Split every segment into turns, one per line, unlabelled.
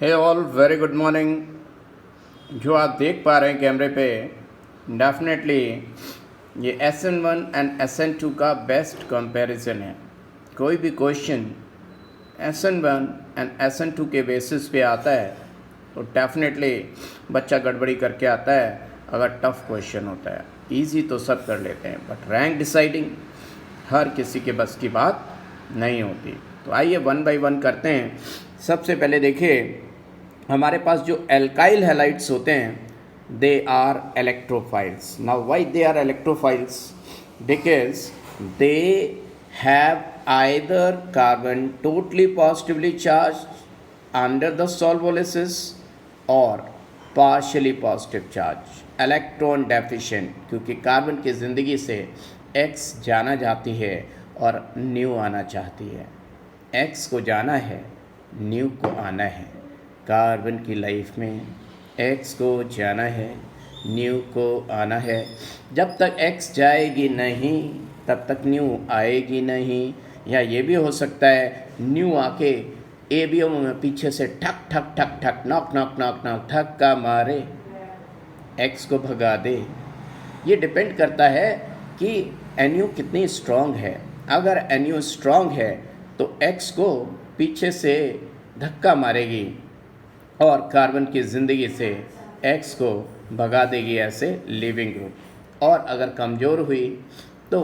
हे all very good morning. जो आप देख पा रहे हैं कैमरे पे, डेफिनेटली ये SN1 एंड SN2 का बेस्ट कंपैरिजन है। कोई भी क्वेश्चन SN1 एंड SN2 के बेसिस पे आता है तो डेफिनेटली बच्चा गड़बड़ी करके आता है अगर टफ़ क्वेश्चन होता है। इजी तो सब कर लेते हैं बट रैंक डिसाइडिंग हर किसी के बस की बात नहीं होती। तो आइए वन बाय वन करते हैं। सबसे पहले देखिए, हमारे पास जो एल्काइल हैलाइड्स होते हैं they are electrophiles. Now why they are electrophiles? Because they have either carbon totally positively charge under the solvolysis और partially positive charge electron deficient, क्योंकि कार्बन की ज़िंदगी से एक्स जाना जाती है और न्यू आना चाहती है। एक्स को जाना है, न्यू को आना है। कार्बन की लाइफ में एक्स को जाना है, न्यू को आना है। जब तक एक्स जाएगी नहीं तब तक न्यू आएगी नहीं। या ये भी हो सकता है न्यू आके एबीएम में पीछे से ठक ठक ठक ठक नॉक नॉक नॉक नॉक ठक का मारे एक्स को भगा दे। ये डिपेंड करता है कि एनयू कितनी स्ट्रॉन्ग है। अगर एनयू स्ट्रॉन्ग है तो एक्स को पीछे से धक्का मारेगी और कार्बन की ज़िंदगी से एक्स को भगा देगी ऐसे लिविंग ग्रुप। और अगर कमज़ोर हुई तो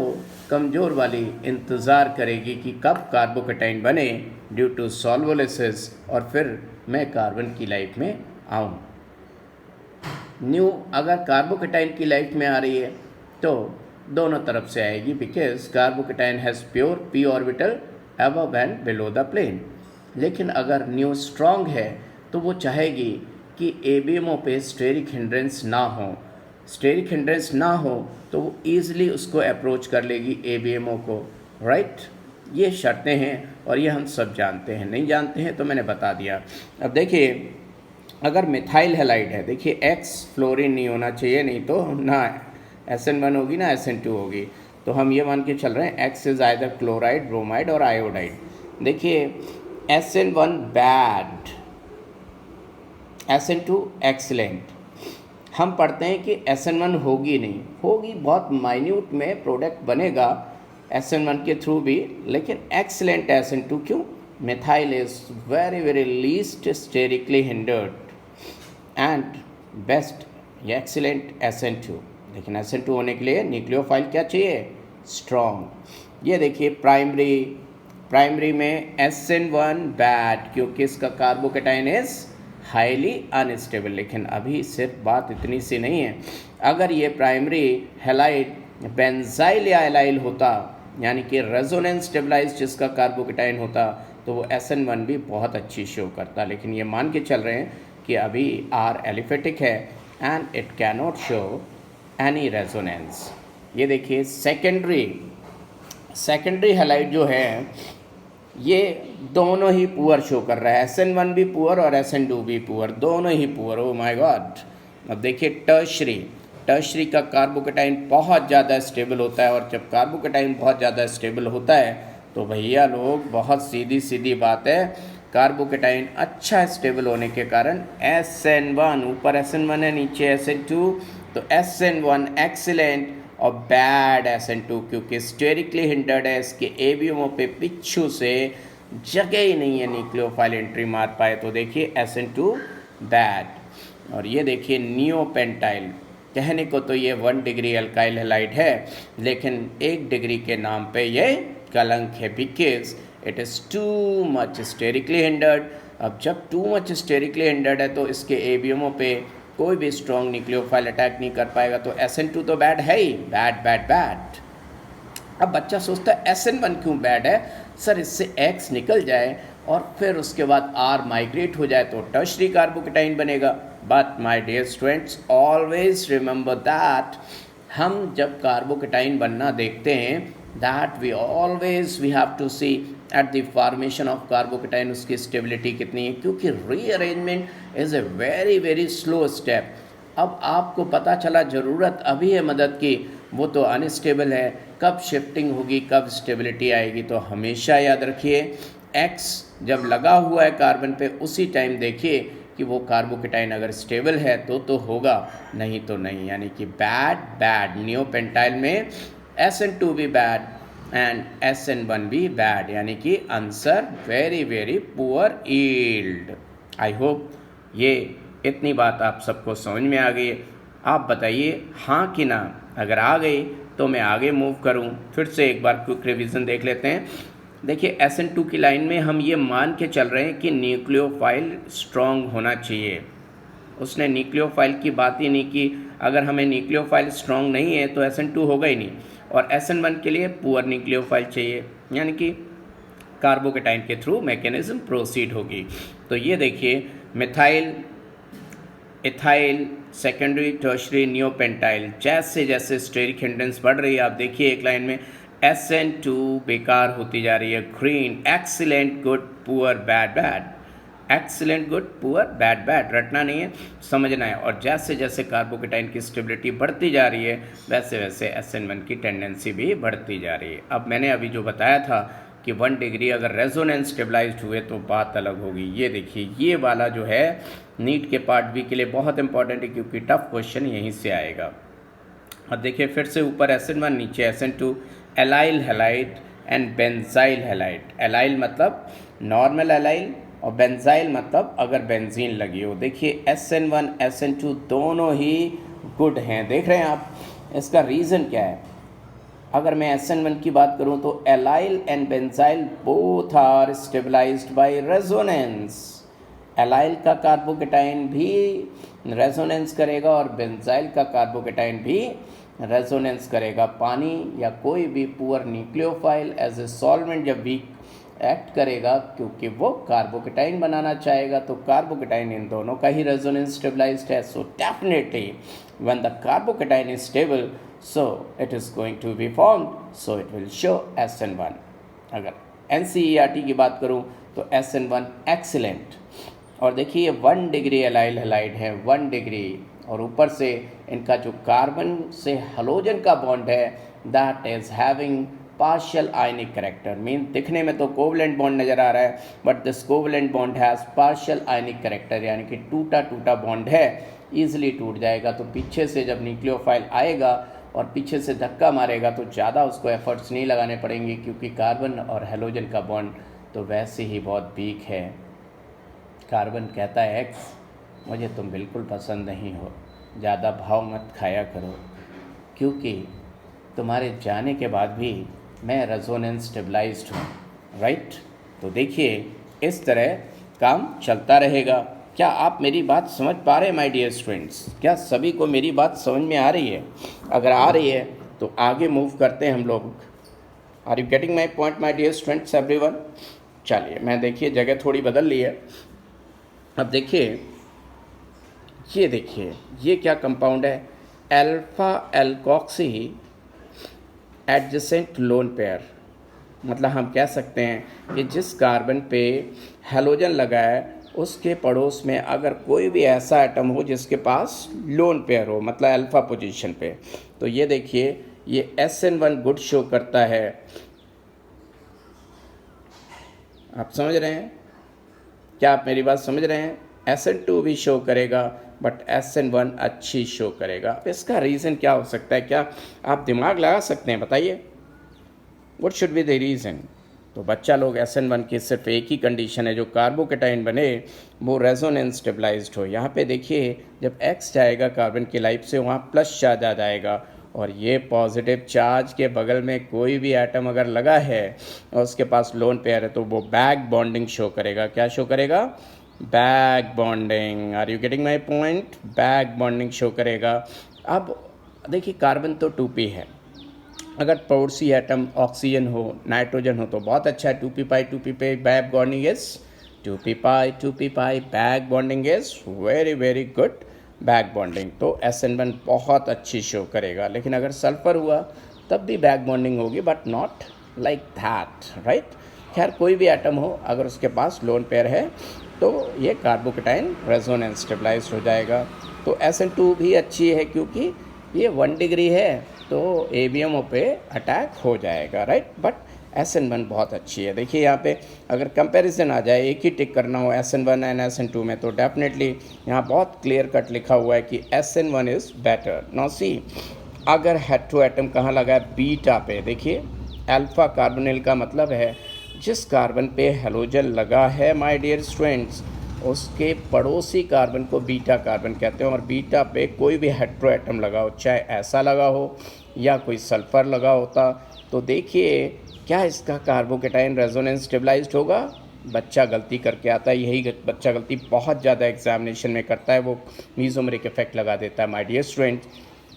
कमज़ोर वाली इंतज़ार करेगी कि कब कार्बोकेटाइन बने ड्यू टू सॉल्वोलिसिस और फिर मैं कार्बन की लाइफ में आऊँ। न्यू अगर कार्बोकेटाइन की लाइफ में आ रही है तो दोनों तरफ से आएगी, because carbocation has pure p orbital above and below the plane. लेकिन अगर न्यू स्ट्रॉन्ग है तो वो चाहेगी कि एबीएमओ पे स्टेरिक हिंड्रेंस ना हो। स्टेरिक हिंड्रेंस ना हो तो वो ईज़िली उसको अप्रोच कर लेगी एबीएमओ को, राइट। ये शर्तें हैं और ये हम सब जानते हैं। नहीं जानते हैं तो मैंने बता दिया। अब देखिए, अगर मिथाइल हैलाइड है, देखिए एक्स फ्लोरीन नहीं होना चाहिए, नहीं तो ना SN1 होगी ना SN2 होगी। तो हम ये मान के चल रहे हैं x is either chloride, bromide और आयोडाइड। देखिए SN1 बैड, SN2 एक्सीलेंट। हम पढ़ते हैं कि SN1 होगी नहीं, होगी बहुत माइन्यूट में प्रोडक्ट बनेगा SN1 के थ्रू भी, लेकिन एक्सीलेंट SN2 क्यों? Methyl is very very least sterically hindered and best excellent SN2। लेकिन SN2 होने के लिए न्यूक्लियोफाइल क्या चाहिए? स्ट्रॉन्ग। ये देखिए प्राइमरी में SN1 बैड, क्योंकि इसका कार्बोकेटाइन इज हाईली अनस्टेबल। लेकिन अभी सिर्फ बात इतनी सी नहीं है। अगर ये प्राइमरी हैलाइड बेंजाइल या एलाइल होता, यानी कि रेजोनेंस स्टेबलाइज जिसका कार्बोकेटाइन होता, तो वो SN1 भी बहुत अच्छी शो करता। लेकिन ये मान के चल रहे हैं कि अभी R एलिफेटिक है and it cannot show any resonance. ये देखिए सेकेंडरी हैलाइड जो है ये दोनों ही पुअर शो कर रहा है। SN1 भी पुअर और SN2 भी पुअर, दोनों ही पुअर। Oh my God. अब देखिए टर्शरी का कार्बोकेटाइन बहुत ज़्यादा स्टेबल होता है, और जब कार्बोकेटाइन बहुत ज़्यादा स्टेबल होता है तो भैया लोग बहुत सीधी बात है, कार्बोकेटाइन अच्छा स्टेबल होने के कारण SN1, ऊपर SN1 है नीचे SN2, तो SN1 एक्सीलेंट और बैड SN2, क्योंकि स्टेरिकली हिंडर्ड है। इसके एबीएमओ पे पिच्छू से जगह ही नहीं है न्यूक्लियोफाइल एंट्री मार पाए। तो देखिए SN2 बैड। और ये देखिए नियोपेंटाइल, कहने को तो ये 1 डिग्री अल्काइल हैलाइड है, लेकिन 1 डिग्री के नाम पे ये कलंक है, because it is too much sterically hindered. अब जब टू मच स्टेरिकली हिंडर्ड है तो इसके एबीएमओ पे कोई भी स्ट्रॉन्ग न्यूक्लियोफाइल अटैक नहीं कर पाएगा। तो SN2 तो बैड है ही, बैड। अब बच्चा सोचता है SN1 क्यों बैड है? सर इससे X निकल जाए और फिर उसके बाद R माइग्रेट हो जाए तो टर्शरी कार्बोकेटाइन बनेगा। But my dear students, always remember that हम जब कार्बोकेटाइन बनना देखते हैं, that we have to see at the formation of carbocation उसकी स्टेबिलिटी कितनी है, क्योंकि rearrangement is a very very slow step. अब आपको पता चला ज़रूरत अभी है मदद की, वो तो अनस्टेबल है, कब शिफ्टिंग होगी, कब स्टेबिलिटी आएगी। तो हमेशा याद रखिए एक्स जब लगा हुआ है कार्बन पे उसी टाइम देखिए कि वो कार्बोकेटाइन अगर स्टेबल है तो होगा, नहीं तो नहीं, यानी कि बैड बैड। नियोपेंटाइल में SN2 भी बैड एंड SN1 भी बैड, यानी कि answer very very poor yield. I hope ये इतनी बात आप सबको समझ में आ गई। आप बताइए हाँ कि ना। अगर आ गई तो मैं आगे मूव करूं। फिर से एक बार क्विक रिवीजन देख लेते हैं। देखिए SN2 की लाइन में हम ये मान के चल रहे हैं कि न्यूक्लियोफाइल स्ट्रॉन्ग होना चाहिए। उसने न्यूक्लियोफाइल की बात ही नहीं की। अगर हमें न्यूक्लियोफाइल स्ट्रॉन्ग नहीं है तो SN2 होगा ही नहीं। और SN1 के लिए पुअर न्यूक्लियोफाइल चाहिए, यानी कि कार्बोकेटाइन के थ्रू मैकेनिज्म प्रोसीड होगी। तो ये देखिए methyl, ethyl, secondary, tertiary, neopentyl, जैसे जैसे स्टेरिक हिंड्रेंस बढ़ रही है, आप देखिए एक लाइन में SN2 बेकार होती जा रही है। Green, excellent, good, poor, bad, bad, excellent, good, poor, bad, bad, रटना नहीं है, समझना है। और जैसे जैसे कार्बोकेटाइन की स्टेबिलिटी बढ़ती जा रही है वैसे वैसे SN1 की टेंडेंसी भी बढ़ती जा रही है। अब मैंने अभी जो बताया था कि 1 डिग्री अगर रेजोनेंस स्टेबलाइज्ड हुए तो बात अलग होगी। ये देखिए ये वाला जो है नीट के पार्ट बी के लिए बहुत इंपॉर्टेंट है, क्योंकि टफ क्वेश्चन यहीं से आएगा। अब देखिए फिर से ऊपर SN1, नीचे SN2, allyl halide and benzyl halide. Allyl मतलब नॉर्मल एलाइल और बेंजाइल मतलब अगर बेंजीन लगी हो। देखिए SN1 SN2 दोनों ही गुड हैं, देख रहे हैं आप। इसका रीज़न क्या है? अगर मैं SN1 की बात करूं तो allyl and benzyl both are stabilised by resonance. Allyl का कार्बोकेटाइन भी रेजोनेंस करेगा और बेंजाइल का कार्बोकेटाइन भी रेजोनेंस करेगा। पानी या कोई भी poor nucleophile as a solvent जब वीक एक्ट करेगा, क्योंकि वो कार्बोकेटाइन बनाना चाहेगा, तो कार्बोकेटाइन इन दोनों का ही रेजोनेंस स्टेबलाइज्ड है। So definitely when the carbocation is stable, so it is going to be formed, so it will show SN1। अगर NCERT की बात करूं तो SN1 एक्सीलेंट। और देखिए 1 डिग्री एलाइल हैलाइड है, 1 डिग्री, और ऊपर से इनका जो कार्बन से हेलोजन का बॉन्ड है that is having partial ionic character. Mean दिखने में तो कोवलेंट बॉन्ड नज़र आ रहा है, but this covalent bond has partial ionic character, यानी कि टूटा टूटा बॉन्ड है, ईजिली टूट जाएगा। तो पीछे से जब न्यूक्लियोफाइल आएगा और पीछे से धक्का मारेगा तो ज़्यादा उसको एफर्ट्स नहीं लगाने पड़ेंगे, क्योंकि कार्बन और हेलोजन का बॉन्ड तो वैसे ही बहुत वीक है। कार्बन कहता है एक्स, मुझे तुम बिल्कुल पसंद नहीं हो, ज़्यादा भाव मत खाया करो, क्योंकि तुम्हारे जाने के बाद भी मैं रेजोनेंस स्टेबलाइज्ड हूँ, राइट। तो देखिए इस तरह काम चलता रहेगा। क्या आप मेरी बात समझ पा रहे हैं माय डियर स्टूडेंट्स? क्या सभी को मेरी बात समझ में आ रही है? अगर आ रही है तो आगे मूव करते हैं हम लोग। Are you getting my point my dear students everyone? चलिए मैं देखिए जगह थोड़ी बदल ली है। अब देखिए ये क्या कंपाउंड है? Alpha alkoxy adjacent lone pair. मतलब हम कह सकते हैं कि जिस कार्बन पे हेलोजन लगा है उसके पड़ोस में अगर कोई भी ऐसा एटम हो जिसके पास लोन पेयर हो, मतलब अल्फा पोजीशन पे, तो ये देखिए ये SN1 गुड शो करता है। आप समझ रहे हैं? क्या आप मेरी बात समझ रहे हैं? SN2 भी शो करेगा बट SN1 अच्छी शो करेगा। इसका रीज़न क्या हो सकता है? क्या आप दिमाग लगा सकते हैं? बताइए, what should be the reason? तो बच्चा लोग SN1 की सिर्फ एक ही कंडीशन है, जो कार्बोकेटाइन बने वो रेजोनेंस स्टेबलाइज्ड हो। यहाँ पे देखिए जब X जाएगा कार्बन की लाइफ से, वहाँ प्लस चार्ज आ जाएगा, और ये पॉजिटिव चार्ज के बगल में कोई भी एटम अगर लगा है और उसके पास लोन पेयर है तो वो बैक बॉन्डिंग शो करेगा। क्या शो करेगा? Back bonding. Are you getting my point? Back bonding show करेगा। अब देखिए कार्बन तो 2p है, अगर पड़ोसी एटम ऑक्सीजन हो, नाइट्रोजन हो तो बहुत अच्छा है। 2p पाई 2p पे back bonding is 2p pi back bonding is very very good back bonding. तो SN1 बहुत अच्छी शो करेगा। लेकिन अगर सल्फर हुआ तब भी बैक बॉन्डिंग होगी, but not like that, right. खैर कोई भी एटम हो अगर उसके पास लोन पेयर है तो ये कार्बोकेटाइन रेजोनेंस स्टेबलाइज्ड हो जाएगा। तो SN2 भी अच्छी है क्योंकि ये 1 डिग्री है तो ABMO पे अटैक हो जाएगा, राइट। बट SN1 बहुत अच्छी है। देखिए यहाँ पे अगर कंपैरिजन आ जाए, एक ही टिक करना हो SN1 एंड SN2 में, तो डेफिनेटली यहाँ बहुत क्लियर कट लिखा हुआ है कि SN1 is better. Now see, अगर हेट्रो एटम कहाँ लगा है? बीटा पे। देखिए अल्फा कार्बोनिल का मतलब है जिस कार्बन पे हेलोजन लगा है माय डियर स्टूडेंट्स, उसके पड़ोसी कार्बन को बीटा कार्बन कहते हैं। और बीटा पे कोई भी हेट्रो एटम लगा हो, चाहे ऐसा लगा हो या कोई सल्फ़र लगा होता, तो देखिए क्या इसका कार्बोकेटाइन रेजोनेंस स्टेबलाइज्ड होगा? बच्चा गलती करके आता है, यही बच्चा गलती बहुत ज़्यादा एग्जामिनेशन में करता है, वो मीज़ोमेरिक इफेक्ट लगा देता है। माय डियर स्टूडेंट,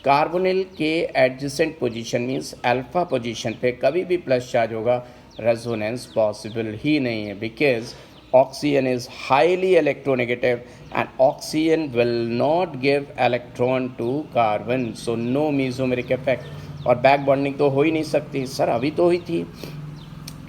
कार्बोनिल के adjacent position means alpha position पे कभी भी प्लस चार्ज होगा, रेजोनेंस पॉसिबल ही नहीं है, because oxygen is highly electronegative and oxygen will not give electron to carbon, so no mesomeric effect। और बैक बॉन्डिंग तो हो ही नहीं सकती। सर अभी तो हुई थी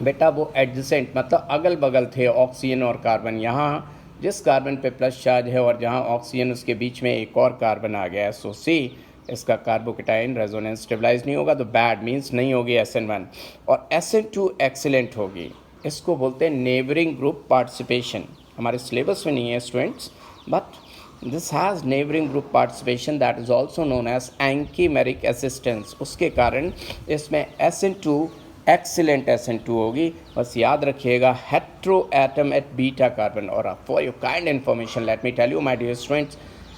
बेटा, वो एडजेसेंट मतलब अगल बगल थे ऑक्सीजन और कार्बन। यहाँ जिस कार्बन पे प्लस चार्ज है और जहाँ ऑक्सीजन, उसके बीच में एक और कार्बन आ गया है, सो सी इसका कार्बोकेटाइन रेजोनेंस स्टेबलाइज नहीं होगा, तो बैड मीन्स नहीं होगी SN1। और SN2 एक्सीलेंट होगी। इसको बोलते हैं नेबरिंग ग्रुप पार्टिसिपेशन। हमारे सिलेबस में नहीं है students, but this has neighbouring group participation, that is also known as anchimeric assistance. उसके कारण इसमें SN2 एक्सीलेंट SN2 होगी। बस याद रखिएगा hetero atom at beta carbon. और for your kind information let me tell you my dear students,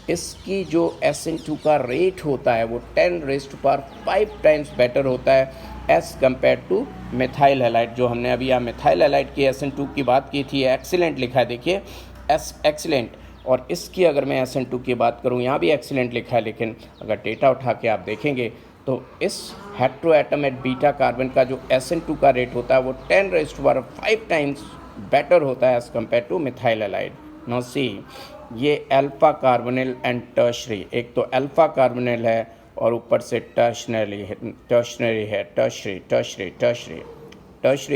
इसकी जो SN2 का रेट होता है वो 10⁵ टाइम्स बेटर होता है as compare to methyl halide. जो हमने अभी यहाँ मिथाइल हैलाइड की SN2 की बात की थी, एक्सीलेंट लिखा है, देखिए एक्सीलेंट। और इसकी अगर मैं SN2 की बात करूँ, यहाँ भी एक्सीलेंट लिखा है, लेकिन अगर डेटा उठा के आप देखेंगे तो इस hetero atom at beta carbon का जो SN2 का रेट होता है वो 10⁵ टाइम्स बेटर होता है as compare to methyl halide. No see, ये अल्फा कार्बोनिल एंड टर्शरी, एक तो अल्फा कार्बोनिल है और ऊपर से टर्शनरी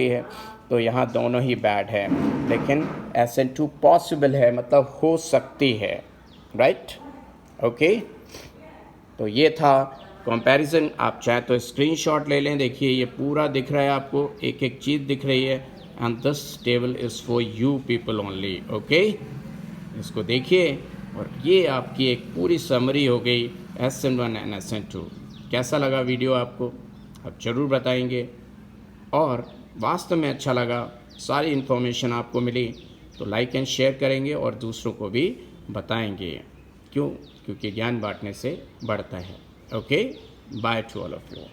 है, तो यहाँ दोनों ही बैड है। लेकिन SN2 पॉसिबल है, मतलब हो सकती है, राइट? ओके, तो ये था कंपैरिजन। आप चाहे तो स्क्रीनशॉट ले लें, देखिए ये पूरा दिख रहा है आपको, एक एक चीज़ दिख रही है। And this table is for you people only, okay? इसको देखिए, और ये आपकी एक पूरी समरी हो गई SN1 एंड SN2। कैसा लगा वीडियो आपको? आप ज़रूर बताएंगे। और वास्तव में अच्छा लगा, सारी इन्फॉर्मेशन आपको मिली, तो लाइक एंड शेयर करेंगे और दूसरों को भी बताएंगे। क्यों? क्योंकि ज्ञान बांटने से बढ़ता है। Okay, by two all of you.